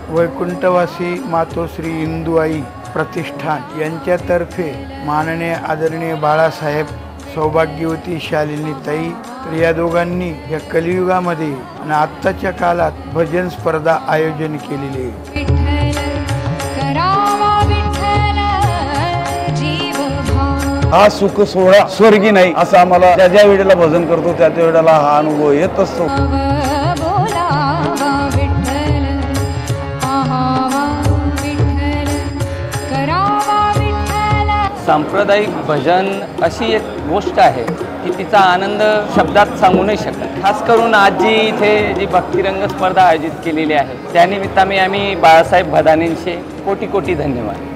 वैकुंठवासी मातोश्री इंदुआई प्रतिष्ठान यांच्यातर्फे माननीय आदरणीय बाळासाहेब सौभाग्यवती शालिनी ताई तर या दोघांनी या कलियुगामध्ये आणि आत्ताच्या काळात भजन स्पर्धा आयोजन केलेली आहे। हा सुख सोहळा स्वर्गी नाही असं आम्हाला ज्या ज्या वेळेला भजन करतो त्या त्या वेळेला हा अनुभव येत असतो। सांप्रदायिक भजन अशी एक गोष्ट आहे की तिचा आनंद शब्दात सांगू नाही शकत। खास करून आज जी इथे जी भक्तिरंग स्पर्धा आयोजित केलेली आहे त्यानिमित्ताने आम्ही बाळासाहेब भदानेंचे कोटी कोटी धन्यवाद।